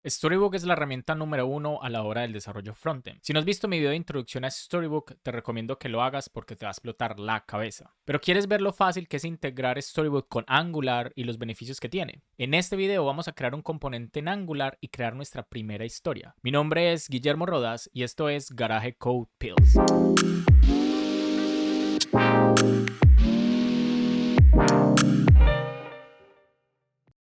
Storybook es la herramienta número uno a la hora del desarrollo frontend. Si no has visto mi video de introducción a Storybook, te recomiendo que lo hagas porque te va a explotar la cabeza. Pero quieres ver lo fácil que es integrar Storybook con Angular y los beneficios que tiene. En este video vamos a crear un componente en Angular y crear nuestra primera historia. Mi nombre es Guillermo Rodas y esto es Garage Code Pills.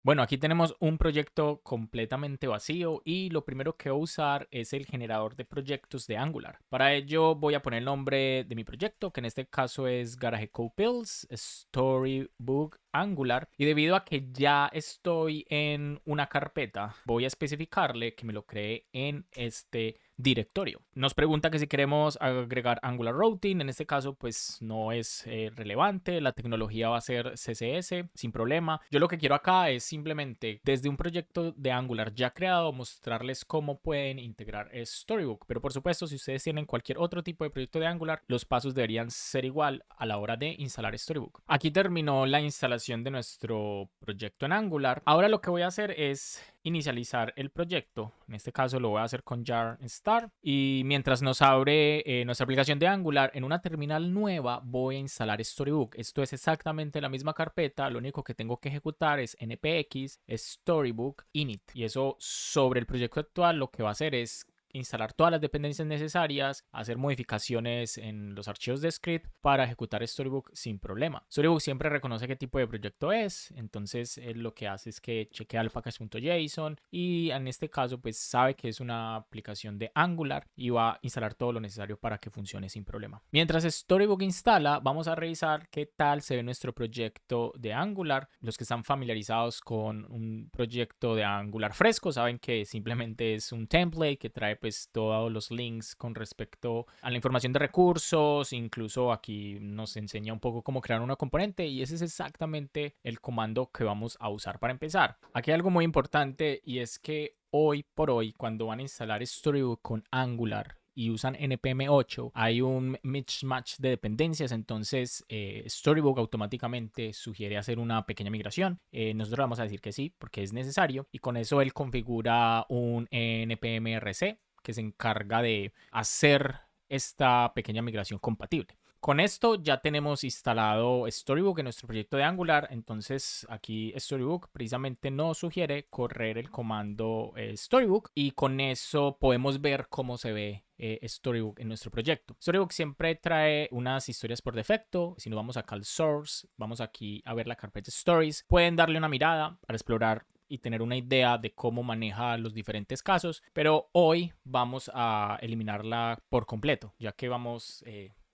Bueno, aquí tenemos un proyecto completamente vacío y lo primero que voy a usar es el generador de proyectos de Angular. Para ello voy a poner el nombre de mi proyecto, que en este caso es Garage Code Pills Storybook Angular. Y debido a que ya estoy en una carpeta, voy a especificarle que me lo cree en este directorio. Nos pregunta que si queremos agregar Angular Routing, en este caso pues no es relevante, la tecnología va a ser CSS sin problema. Yo lo que quiero acá es simplemente desde un proyecto de Angular ya creado mostrarles cómo pueden integrar Storybook, pero por supuesto si ustedes tienen cualquier otro tipo de proyecto de Angular, los pasos deberían ser igual a la hora de instalar Storybook. Aquí terminó la instalación de nuestro proyecto en Angular. Ahora lo que voy a hacer es inicializar el proyecto. En este caso lo voy a hacer con jar start y mientras nos abre nuestra aplicación de Angular en una terminal nueva voy a instalar Storybook. Esto es exactamente la misma carpeta, lo único que tengo que ejecutar es npx storybook init y eso sobre el proyecto actual lo que va a hacer es instalar todas las dependencias necesarias, hacer modificaciones en los archivos de script para ejecutar Storybook sin problema. Storybook siempre reconoce qué tipo de proyecto es, entonces él lo que hace es que chequea el package.json y en este caso pues sabe que es una aplicación de Angular y va a instalar todo lo necesario para que funcione sin problema. Mientras Storybook instala, vamos a revisar qué tal se ve nuestro proyecto de Angular. Los que están familiarizados con un proyecto de Angular fresco saben que simplemente es un template que trae pues todos los links con respecto a la información de recursos, incluso aquí nos enseña un poco cómo crear una componente y ese es exactamente el comando que vamos a usar para empezar. Aquí hay algo muy importante y es que hoy por hoy cuando van a instalar Storybook con Angular y usan npm 8, hay un mismatch de dependencias, entonces Storybook automáticamente sugiere hacer una pequeña migración. Nosotros vamos a decir que sí, porque es necesario, y con eso él configura un npmrc que se encarga de hacer esta pequeña migración compatible. Con esto ya tenemos instalado Storybook en nuestro proyecto de Angular, entonces aquí Storybook precisamente nos sugiere correr el comando Storybook y con eso podemos ver cómo se ve Storybook en nuestro proyecto. Storybook siempre trae unas historias por defecto. Si nos vamos acá al source, vamos aquí a ver la carpeta Stories. Pueden darle una mirada para explorar y tener una idea de cómo maneja los diferentes casos, pero hoy vamos a eliminarla por completo, ya que vamos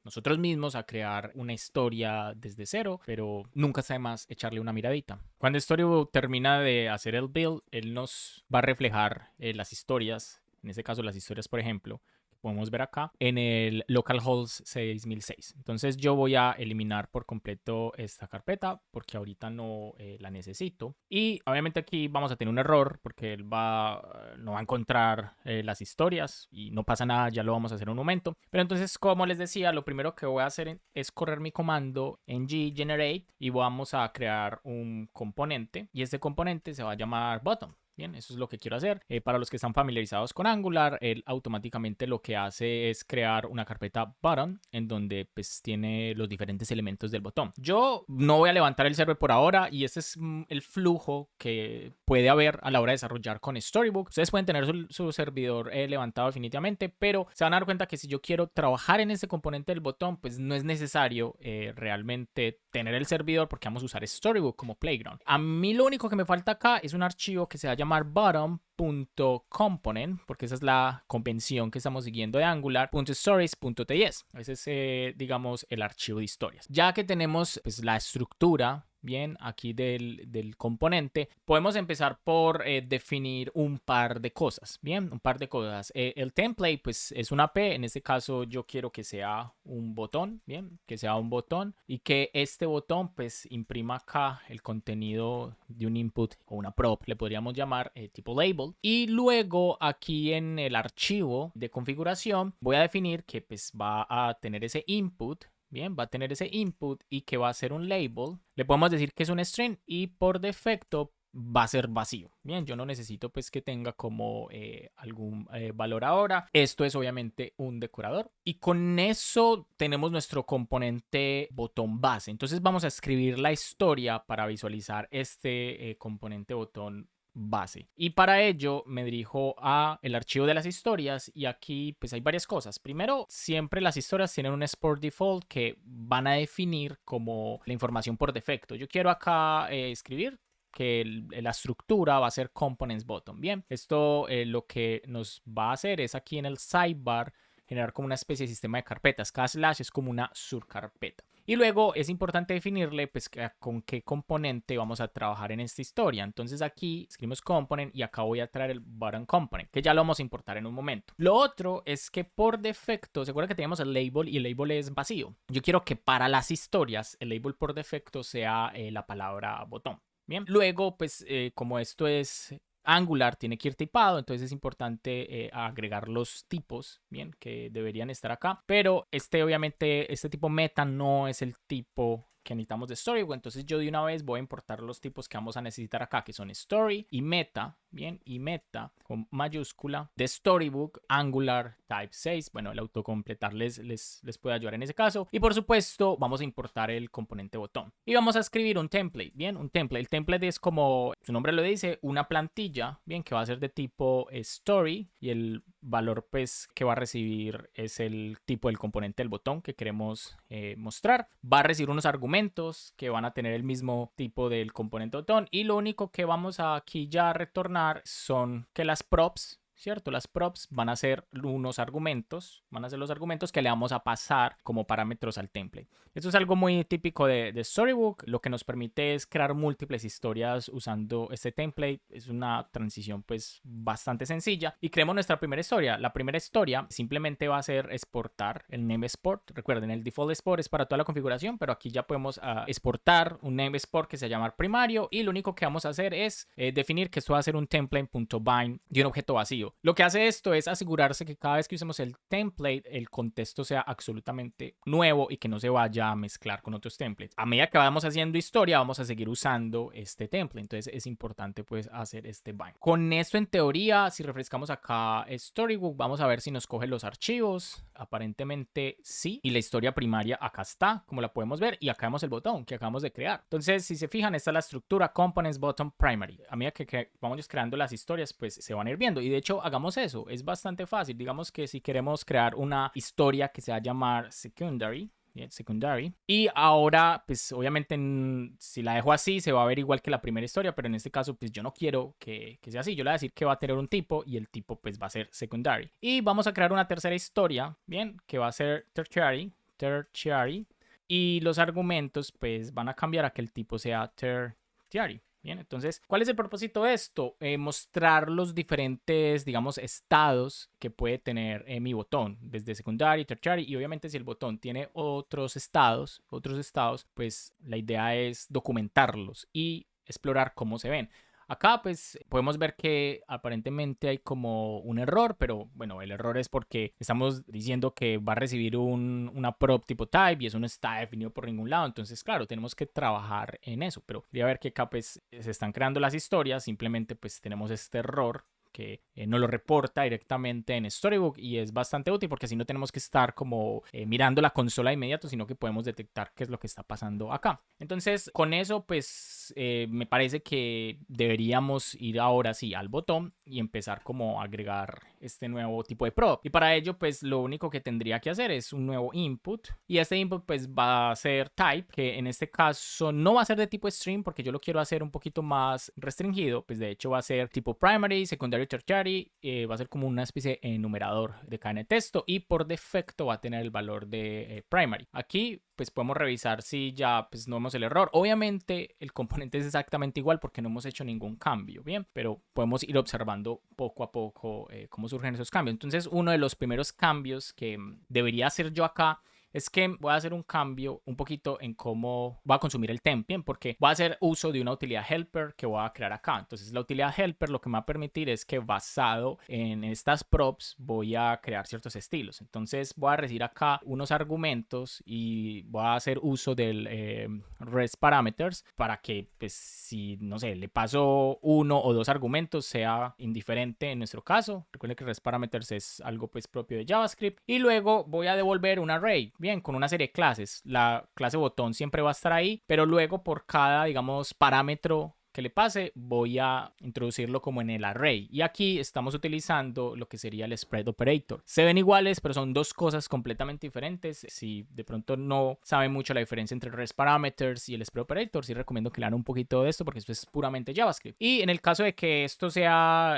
nosotros mismos a crear una historia desde cero, pero nunca está de más echarle una miradita. Cuando Storybook termina de hacer el build, él nos va a reflejar las historias, en este caso las historias, por ejemplo, podemos ver acá en el localhost 6006. Entonces yo voy a eliminar por completo esta carpeta porque ahorita no la necesito. Y obviamente aquí vamos a tener un error porque él no va a encontrar las historias y no pasa nada, ya lo vamos a hacer en un momento. Pero entonces, como les decía, lo primero que voy a hacer es correr mi comando ng generate y vamos a crear un componente y este componente se va a llamar button. Bien, eso es lo que quiero hacer. Para los que están familiarizados con Angular, él automáticamente lo que hace es crear una carpeta button en donde pues tiene los diferentes elementos del botón. Yo no voy a levantar el server por ahora y este es el flujo que puede haber a la hora de desarrollar con Storybook. Ustedes pueden tener su servidor levantado definitivamente, pero se van a dar cuenta que si yo quiero trabajar en ese componente del botón, pues no es necesario realmente tener el servidor porque vamos a usar Storybook como playground. A mí lo único que me falta acá es un archivo que se va a llamar bottom.component, porque esa es la convención que estamos siguiendo de Angular.stories.ts. Ese es, digamos, el archivo de historias. Ya que tenemos pues, la estructura bien aquí del componente, podemos empezar por definir un par de cosas, bien, un par de cosas. El template pues es una P, en este caso yo quiero que sea un botón, bien, que sea un botón y que este botón pues imprima acá el contenido de un input o una prop, le podríamos llamar tipo label, y luego aquí en el archivo de configuración voy a definir que pues va a tener ese input. Bien, va a tener ese input y que va a ser un label. Le podemos decir que es un string y por defecto va a ser vacío. Bien, yo no necesito pues que tenga como algún valor ahora. Esto es obviamente un decorador. Y con eso tenemos nuestro componente botón base. Entonces vamos a escribir la historia para visualizar este componente botón base. Y para ello me dirijo a el archivo de las historias y aquí pues hay varias cosas. Primero, siempre las historias tienen un export default que van a definir como la información por defecto. Yo quiero acá escribir que la estructura va a ser components bottom. Bien, esto lo que nos va a hacer es aquí en el sidebar generar como una especie de sistema de carpetas. Cada slash es como una subcarpeta. Y luego es importante definirle pues con qué componente vamos a trabajar en esta historia. Entonces aquí escribimos component y acá voy a traer el button component, que ya lo vamos a importar en un momento. Lo otro es que por defecto, ¿se acuerdan que teníamos el label y el label es vacío? Yo quiero que para las historias el label por defecto sea la palabra botón. Bien, luego pues como esto es Angular, tiene que ir tipado, entonces es importante agregar los tipos, bien, que deberían estar acá, pero obviamente este tipo meta no es el tipo que necesitamos de Storybook, entonces yo de una vez voy a importar los tipos que vamos a necesitar acá, que son Story y Meta, bien, y Meta con mayúscula de Storybook Angular Type 6, bueno, el autocompletar les puede ayudar en ese caso, y por supuesto vamos a importar el componente botón, y vamos a escribir un template, bien, un template, el template es como su nombre lo dice, una plantilla, bien, que va a ser de tipo Story, y el valor pues que va a recibir es el tipo del componente del botón que queremos mostrar, va a recibir unos argumentos que van a tener el mismo tipo del componente botón y lo único que vamos a aquí ya a retornar son que las props, ¿cierto? Las props van a ser unos argumentos, van a ser los argumentos que le vamos a pasar como parámetros al template. Esto es algo muy típico de Storybook, lo que nos permite es crear múltiples historias usando este template. Es una transición pues bastante sencilla y creemos nuestra primera historia. La primera historia simplemente va a ser exportar el name export. Recuerden, el default export es para toda la configuración, pero aquí ya podemos exportar un name export que se llama primario y lo único que vamos a hacer es definir que esto va a ser un template.bind de un objeto vacío. Lo que hace esto es asegurarse que cada vez que usemos el template, el contexto sea absolutamente nuevo y que no se vaya a mezclar con otros templates. A medida que vamos haciendo historia, vamos a seguir usando este template. Entonces es importante pues hacer este bind. Con esto en teoría, si refrescamos acá Storybook, vamos a ver si nos coge los archivos. Aparentemente sí. Y la historia primaria acá está, como la podemos ver. Y acá vemos el botón que acabamos de crear. Entonces, si se fijan, esta es la estructura Components Bottom Primary. A medida que vamos creando las historias, pues se van a ir viendo. Y de hecho, hagamos eso. Es bastante fácil. Digamos que si queremos crear una historia que se va a llamar Secondary, secondary. Y ahora, pues obviamente si la dejo así, se va a ver igual que la primera historia, pero en este caso, pues yo no quiero que sea así. Yo le voy a decir que va a tener un tipo y el tipo pues va a ser secondary. Y vamos a crear una tercera historia, bien, que va a ser tertiary. Y los argumentos pues van a cambiar a que el tipo sea tertiary. Bien, entonces, ¿cuál es el propósito de esto? Mostrar los diferentes, digamos, estados que puede tener mi botón, desde secondary, tertiary, y obviamente si el botón tiene otros estados, pues la idea es documentarlos y explorar cómo se ven. Acá pues podemos ver que aparentemente hay como un error, pero bueno, el error es porque estamos diciendo que va a recibir una prop tipo type y eso no está definido por ningún lado. Entonces, claro, tenemos que trabajar en eso, pero quería ver que acá pues se están creando las historias, simplemente pues tenemos este error que nos lo reporta directamente en Storybook y es bastante útil porque así no tenemos que estar como mirando la consola de inmediato, sino que podemos detectar qué es lo que está pasando acá. Entonces, con eso, pues me parece que deberíamos ir ahora sí al botón y empezar como a agregar este nuevo tipo de prop. Y para ello, pues lo único que tendría que hacer es un nuevo input y este input pues va a ser type, que en este caso no va a ser de tipo string porque yo lo quiero hacer un poquito más restringido, pues de hecho va a ser tipo primary, secondary, tertiary, va a ser como una especie de enumerador de cadena de texto y por defecto va a tener el valor de primary. Aquí pues podemos revisar si ya pues no vemos el error. Obviamente el componente es exactamente igual porque no hemos hecho ningún cambio, bien, pero podemos ir observando poco a poco cómo surgen esos cambios. Entonces uno de los primeros cambios que debería hacer yo acá es que voy a hacer un cambio un poquito en cómo va a consumir el temp, bien, porque voy a hacer uso de una utilidad helper que voy a crear acá. Entonces la utilidad helper lo que me va a permitir es que basado en estas props voy a crear ciertos estilos. Entonces voy a recibir acá unos argumentos y voy a hacer uso del res parameters para que, pues, si, no sé, le paso uno o dos argumentos sea indiferente en nuestro caso. Recuerden que res parameters es algo pues propio de JavaScript. Y luego voy a devolver un array, bien, con una serie de clases. La clase botón siempre va a estar ahí, pero luego por cada, digamos, parámetro que le pase, voy a introducirlo como en el array. Y aquí estamos utilizando lo que sería el spread operator. Se ven iguales, pero son dos cosas completamente diferentes. Si de pronto no saben mucho la diferencia entre el res parameters y el spread operator, sí recomiendo que lean un poquito de esto porque esto es puramente JavaScript. Y en el caso de que esto sea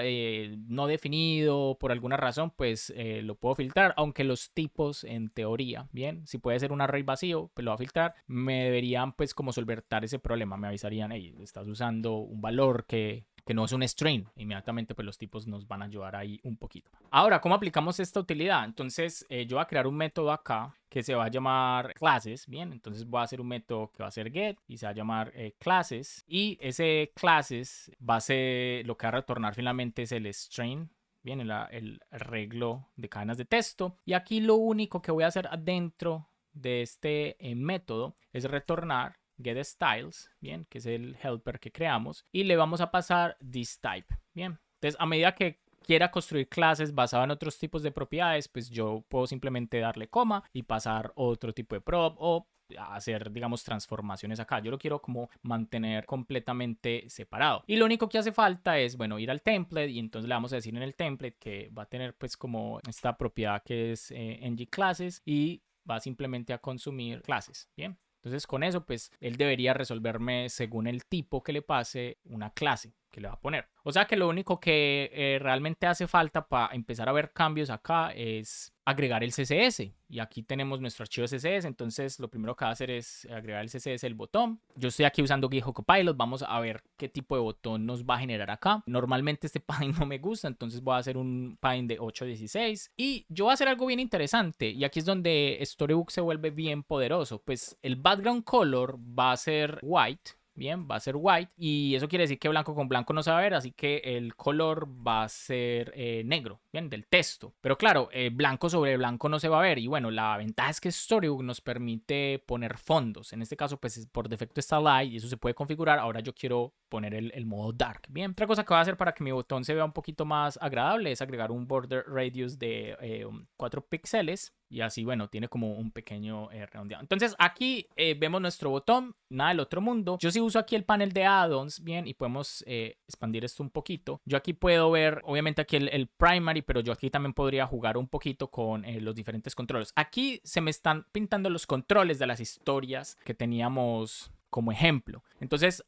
no definido por alguna razón, pues lo puedo filtrar, aunque los tipos en teoría, bien, si puede ser un array vacío, pues lo va a filtrar. Me deberían pues como solventar ese problema, me avisarían, hey, estás usando un valor que no es un string. Inmediatamente pues los tipos nos van a ayudar ahí un poquito. Ahora, ¿cómo aplicamos esta utilidad? Entonces yo voy a crear un método acá que se va a llamar classes, bien, entonces voy a hacer un método que va a ser get y se va a llamar classes, y ese classes va a ser, lo que va a retornar finalmente es el string, bien, el arreglo de cadenas de texto. Y aquí lo único que voy a hacer adentro de este método es retornar getStyles, bien, que es el helper que creamos, y le vamos a pasar thisType, bien. Entonces, a medida que quiera construir clases basadas en otros tipos de propiedades, pues yo puedo simplemente darle coma y pasar otro tipo de prop o hacer, digamos, transformaciones acá. Yo lo quiero como mantener completamente separado. Y lo único que hace falta es, bueno, ir al template, y entonces le vamos a decir en el template que va a tener pues como esta propiedad que es ngClasses, y va simplemente a consumir clases, bien. Entonces con eso pues él debería resolverme según el tipo que le pase una clase que le va a poner. O sea que lo único que realmente hace falta para empezar a ver cambios acá es agregar el CSS. Y aquí tenemos nuestro archivo CSS. Entonces lo primero que va a hacer es agregar el CSS, el botón. Yo estoy aquí usando GitHub Copilot. Vamos a ver qué tipo de botón nos va a generar acá. Normalmente este padding no me gusta, entonces voy a hacer un padding de 816. Y yo voy a hacer algo bien interesante. Y aquí es donde Storybook se vuelve bien poderoso. Pues el background color va a ser white. Bien, va a ser white, y eso quiere decir que blanco con blanco no se va a ver, así que el color va a ser negro, bien, del texto. Pero claro, blanco sobre blanco no se va a ver, y bueno, la ventaja es que Storybook nos permite poner fondos. En este caso, pues por defecto está light y eso se puede configurar. Ahora yo quiero poner el modo dark. Bien, otra cosa que voy a hacer para que mi botón se vea un poquito más agradable es agregar un border radius de 4 píxeles. Y así, bueno, tiene como un pequeño redondeado. Entonces aquí vemos nuestro botón, nada del otro mundo. Yo sí uso aquí el panel de add-ons, bien, y podemos expandir esto un poquito. Yo aquí puedo ver, obviamente aquí el primary, pero yo aquí también podría jugar un poquito con los diferentes controles. Aquí se me están pintando los controles de las historias que teníamos como ejemplo. Entonces,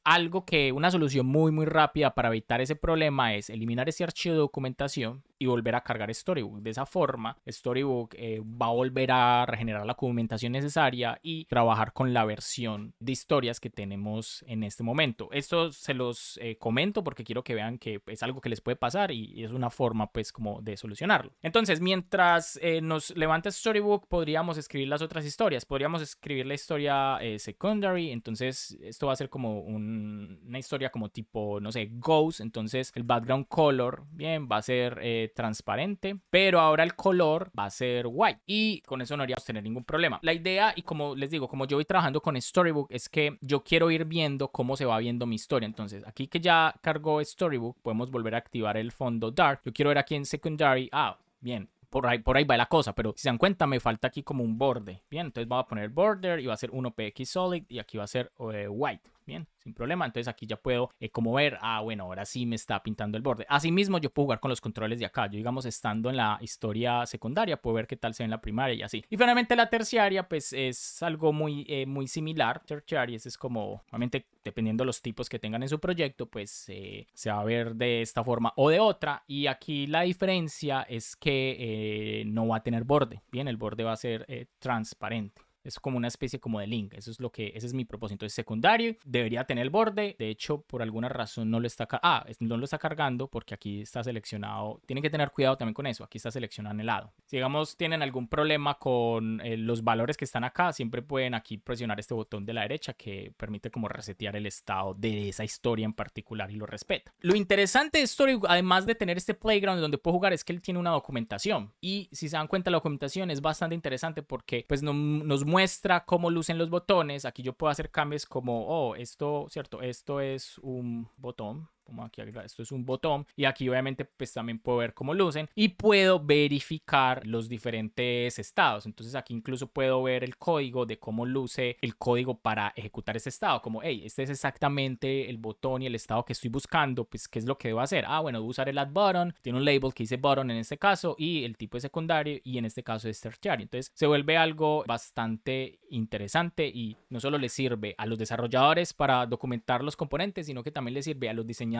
una solución muy rápida para evitar ese problema es eliminar ese archivo de documentación y volver a cargar Storybook. De esa forma, Storybook va a volver a regenerar la documentación necesaria y trabajar con la versión de historias que tenemos en este momento. Esto se los comento porque quiero que vean que es algo que les puede pasar y es una forma pues como de solucionarlo. Entonces, mientras nos levanta Storybook, podríamos escribir las otras historias. Podríamos escribir la historia secondary. Entonces, esto va a ser como una historia como tipo, no sé, Ghost. Entonces, el background color, bien, va a ser transparente, pero ahora el color va a ser white, y con eso no deberíamos tener ningún problema. La idea, y como les digo, como yo voy trabajando con Storybook, es que yo quiero ir viendo cómo se va viendo mi historia. Entonces, aquí que ya cargó Storybook, podemos volver a activar el fondo dark. Yo quiero ver aquí en secondary, bien, por ahí va la cosa, pero si se dan cuenta me falta aquí como un borde. Bien, entonces voy a poner border y va a ser 1px solid, y aquí va a ser white. Bien, sin problema. Entonces aquí ya puedo como ver, bueno, ahora sí me está pintando el borde. Asimismo, yo puedo jugar con los controles de acá. Yo, digamos, estando en la historia secundaria, puedo ver qué tal se ve en la primaria y así. Y finalmente la terciaria, pues es algo muy similar. Terciaria es como, obviamente, dependiendo de los tipos que tengan en su proyecto, pues se va a ver de esta forma o de otra. Y aquí la diferencia es que no va a tener borde. Bien, el borde va a ser transparente. Es como una especie como de link. Eso es lo que, ese es mi propósito. Es secundario. Debería tener el borde. De hecho, por alguna razón no lo está, no lo está cargando porque aquí está seleccionado. Tienen que tener cuidado también con eso. Aquí está seleccionado en el lado. Si digamos tienen algún problema con los valores que están acá, siempre pueden aquí presionar este botón de la derecha que permite como resetear el estado de esa historia en particular y lo respeta. Lo interesante de Storybook, además de tener este playground donde puedo jugar, es que él tiene una documentación. Y si se dan cuenta, la documentación es bastante interesante porque pues nos muestra cómo lucen los botones. Aquí yo puedo hacer cambios como, oh, esto, cierto, esto es un botón. Como aquí, esto es un botón y aquí obviamente pues también puedo ver cómo lucen y puedo verificar los diferentes estados. Entonces aquí incluso puedo ver el código de cómo luce el código para ejecutar ese estado, como hey, este es exactamente el botón y el estado que estoy buscando, pues qué es lo que debo hacer. Bueno, debo usar el add button, tiene un label que dice button en este caso y el tipo es secundario y en este caso es terciario. Entonces se vuelve algo bastante interesante y no solo le sirve a los desarrolladores para documentar los componentes, sino que también le sirve a los diseñadores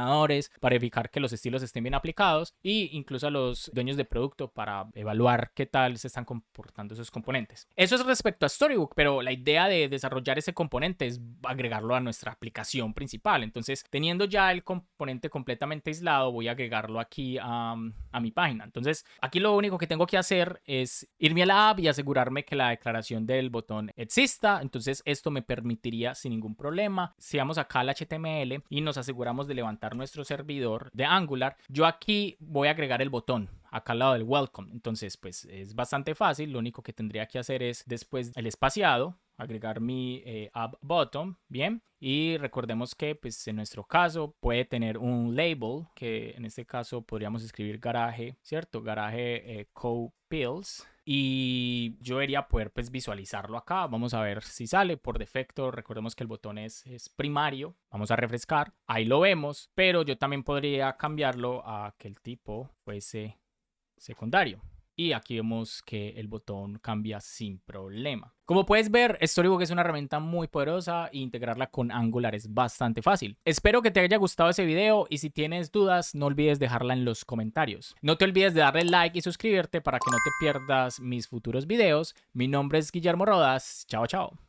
para verificar que los estilos estén bien aplicados e incluso a los dueños de producto para evaluar qué tal se están comportando esos componentes. Eso es respecto a Storybook, pero la idea de desarrollar ese componente es agregarlo a nuestra aplicación principal. Entonces, teniendo ya el componente completamente aislado, voy a agregarlo aquí a mi página. Entonces, aquí lo único que tengo que hacer es irme a la app y asegurarme que la declaración del botón exista. Entonces, esto me permitiría sin ningún problema. Si vamos acá al HTML y nos aseguramos de levantar nuestro servidor de Angular, yo aquí voy a agregar el botón acá al lado del welcome. Entonces pues es bastante fácil. Lo único que tendría que hacer es después el espaciado agregar mi add button, bien, y recordemos que pues en nuestro caso puede tener un label que en este caso podríamos escribir garaje, cierto, garaje copills. Y yo debería poder pues visualizarlo acá. Vamos a ver si sale. Por defecto, recordemos que el botón es primario. Vamos a refrescar. Ahí lo vemos. Pero yo también podría cambiarlo a que el tipo fuese secundario. Y aquí vemos que el botón cambia sin problema. Como puedes ver, Storybook es una herramienta muy poderosa e integrarla con Angular es bastante fácil. Espero que te haya gustado ese video y si tienes dudas no olvides dejarla en los comentarios. No te olvides de darle like y suscribirte para que no te pierdas mis futuros videos. Mi nombre es Guillermo Rodas. Chao, chao.